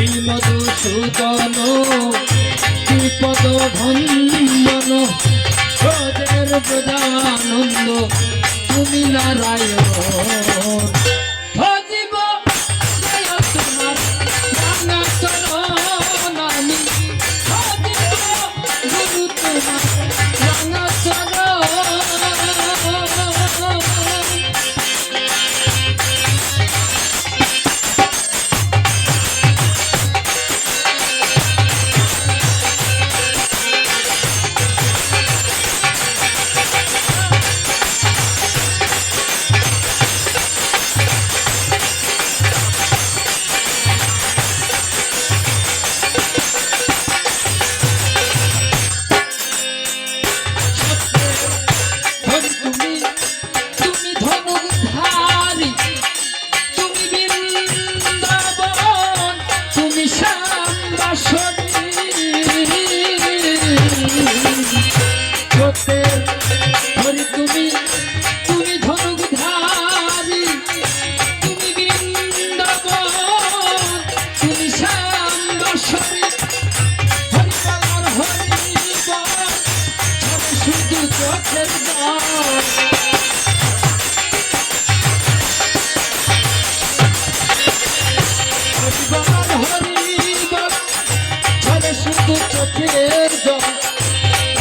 মধুসূদন বিপদ ভঞ্জন ব্রজের ব্রজানন্দ তুমি নারায়ণ ভজিব জয় তোমার রাঙা চরণ আমি ভজিব গুরু তোমার রাঙা চরণ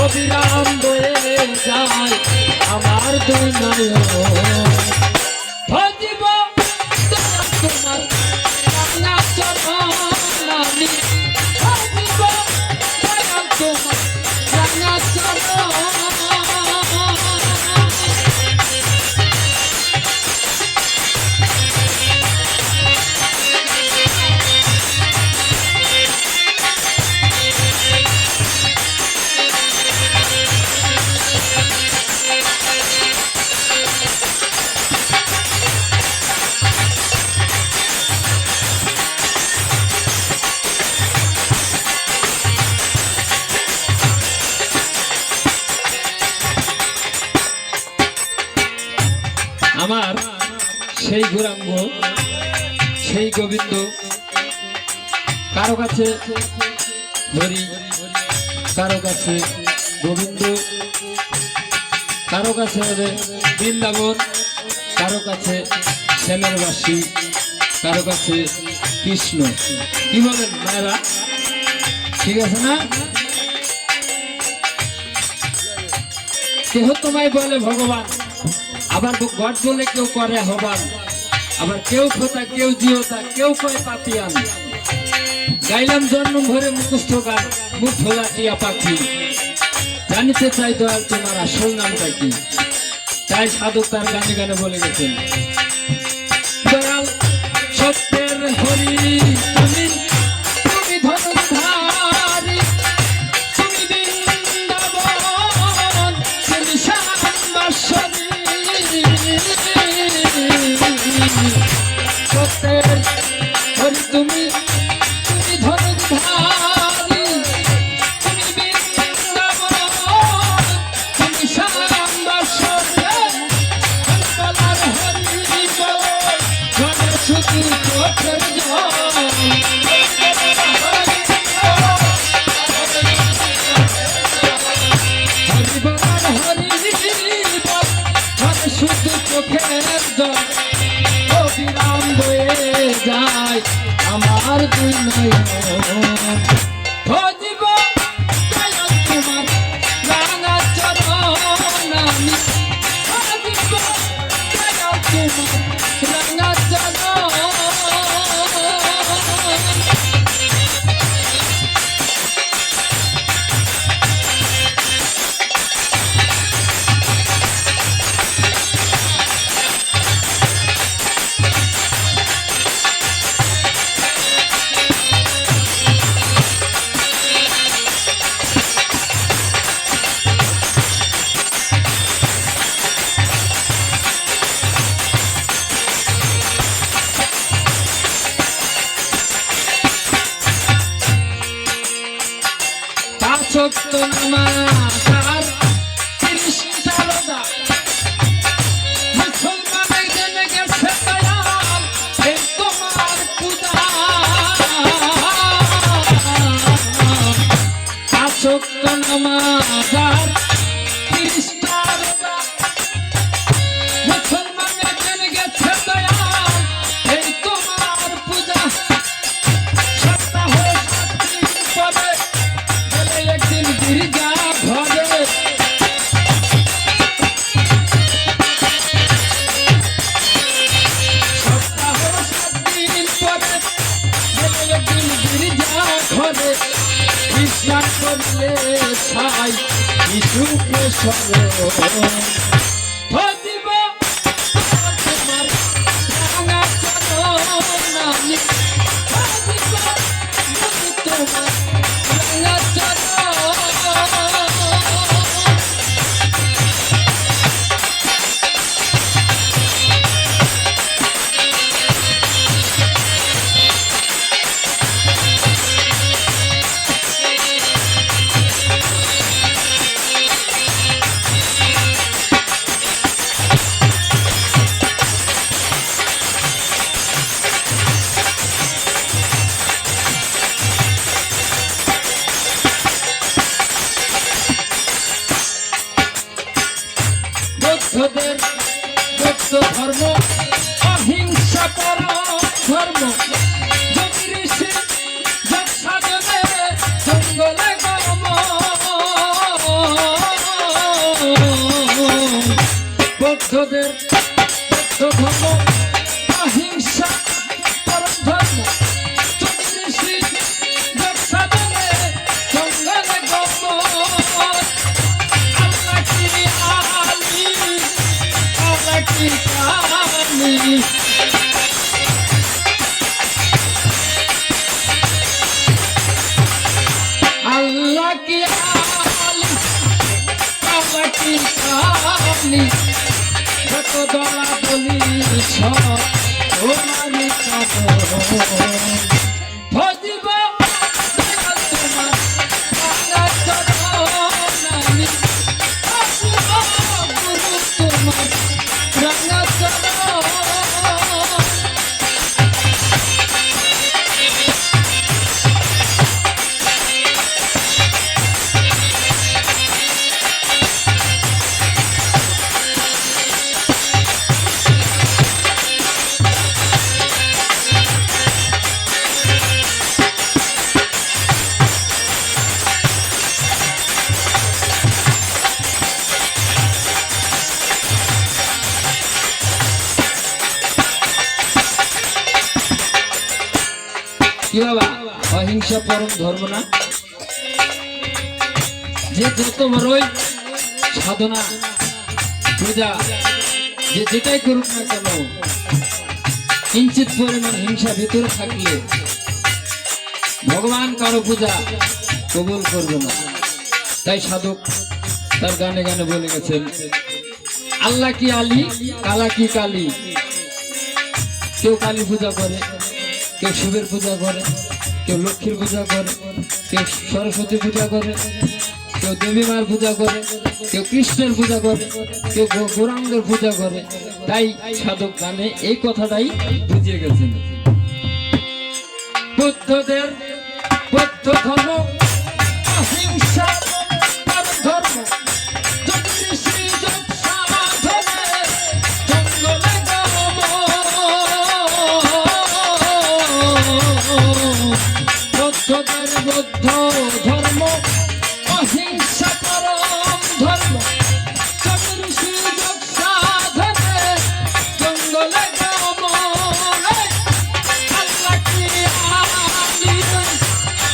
অবিরাম বয়ে যায় আমার দুই নয়ন ভজিব তোমার রাঙা চরণ আমি ভজিব তোমার রাঙা চরণ আমার সেই গৌরাঙ্গ সেই গোবিন্দ কারো কাছে হরি কারো কাছে গোবিন্দ কারো কাছে বৃন্দাবন কারো কাছে শ্যামের বাসী কারো কাছে কৃষ্ণ কি বলেন মায়েরা ঠিক আছে না কেহ তোমায় বলে ভগবান আবার গড বলে কেউ করে হবান আবার কেউ খোতা কেউ জিওতা কেউ কয় পাপিয়ান গাইলাম জন্ম ভরে মুখস্থ গান মুখ ভোলা টিয়া পাখি জানিতে চাই দয়াল তোমার আসল নামটা কি তাই সাধক তার গানে গানে বলে গেছেন দয়াল সত্যের হরি তুমি তুমি ধনুধারী তুমি বৃন্দাবন তুমি শ্যামবাসরী সত্যের হরি তুমি তুমি ধনুধারী তুমি বৃন্দাবন তুমি শ্যামবাসরী বলার হরি বল ঘরে শুধু চোখের জল হরি বলার হরি বল ঘরে শুধু চোখের জল অবিরাম বয়ে যায় আমার দুই নয়ন ভজিব দয়াল তোমার রাঙা চরণ আমি ভজিব দয়াল তোমার রাঙা চরণ সত্য নামাজ কৃষ্ণারদা মুসলমানের জেনে গেছে দয়াল এই তোমার পূজা রোজাদার খ্রিস্টান রোজা মুসলমানের দিন গেছে দয়াল এই তোমার পূজা সপ্তাহ 7 দিন পরে গেলে একদিন গির্জা ঘরে সপ্তাহ 7 দিন পরে গেলে একদিন গির্জা ঘরে খ্রিস্টান করলে ছাই যিশুকে স্মরণ ভজিব তোমার রাঙা চরণ আমি ভজিব তোমার রাঙা চরণ বৌদ্ধদের বৌদ্ধ ধর্ম অহিংসা পরম ধর্ম যোগী ঋষি যোগ সাধনে জঙ্গলে গমন বৌদ্ধদের বৌদ্ধ ধর্ম অহিংসা পরম ধর্ম যোগী ঋষি যোগ সাধনে জঙ্গলে গমন আল্লাহ কি আলী আল্লাহ কি কালী আল্লাহ কি আলী আল্লাহ কি কালী যত দলা দলি সব তোমারই চরণ ভজিব দয়াল তোমার রাঙা চরণ আমি ভজিব গুরু তোমার রাঙা চরণ কি বাবা অহিংসা পরম ধর্ম না যে যত বড়ই সাধনা পূজা যে যেটাই করুক না কেন কিঞ্চিত পরিমাণ হিংসা ভিতরে থাকলে ভগবান কারো পূজা কবুল করবে না তাই সাধক তার গানে গানে বলে গেছেন আল্লাহ কি আলী কালা কি কালী কেউ কালী পূজা করে কেউ শিবের পূজা করে কেউ লক্ষ্মীর পূজা করে কেউ সরস্বতী পূজা করে কেউ দেবী মার পূজা করে কেউ কৃষ্ণের পূজা করে কেউ গৌরাঙ্গের পূজা করে তাই সাধক গানে এই কথাটাই বুঝিয়ে গেছেন বুদ্ধদের বৌদ্ধ ধর্ম অহিংসা ধর্ম যোগী ঋষি যোগ সাধনে জঙ্গলে বৌদ্ধদের বৌদ্ধ ধর্ম অহিংসা পরম ধর্ম যোগী ঋষি যোগ সাধনে জঙ্গলে গমন আল্লাহ কি আলী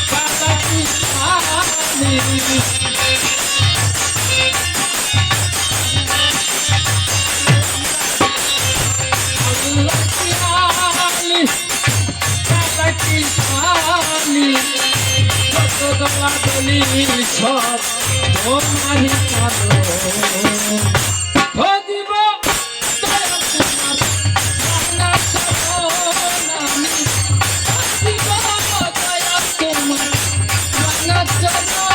কালা কি কালী আল্লাহ কি আলী কালা কি কালী যত দলা দলি সব তোমারই চরণ ভজিব দয়াল তোমার রাঙা চরণ আমি ভজিব দয়াল তোমার রাঙা চরণ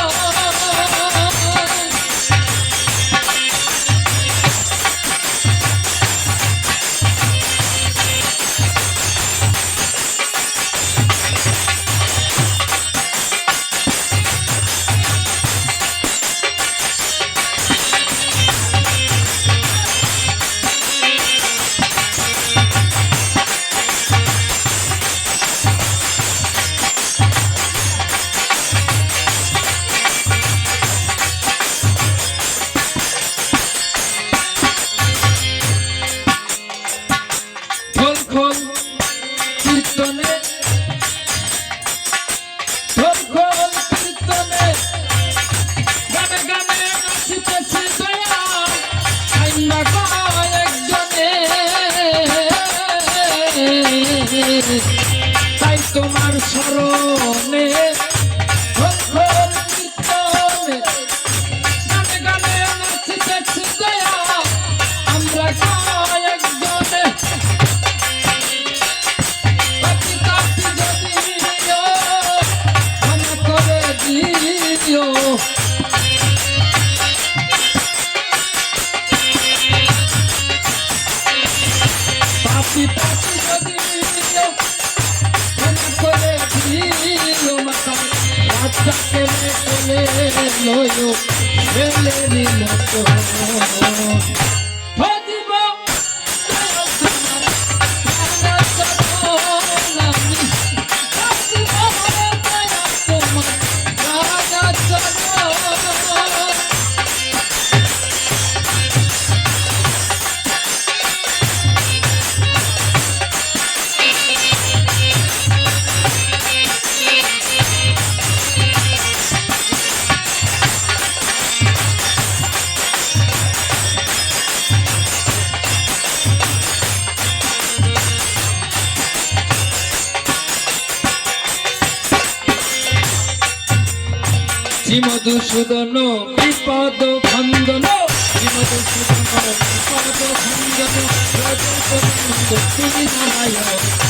তোমার স্মরণে ঘোর ঘোর কীর্তনে গানে গানে নাচতেছি দয়া আমরা কয়েকজনে পাপি তাপি যদি ক্ষমা করে দিও পাপি তাপি যদি ক্ষমা করে দিও মাতা রাজাকে মেলে লয়ো মেলে মতো ভজিব তোমার চরণ আমি ভজিব তোমার রাজা চরণ শ্রীমধুসূদন বিপদ ভঞ্জন শ্রীমধুসূদন বিপদ ভঞ্জন রজত তুমি নারায়ণ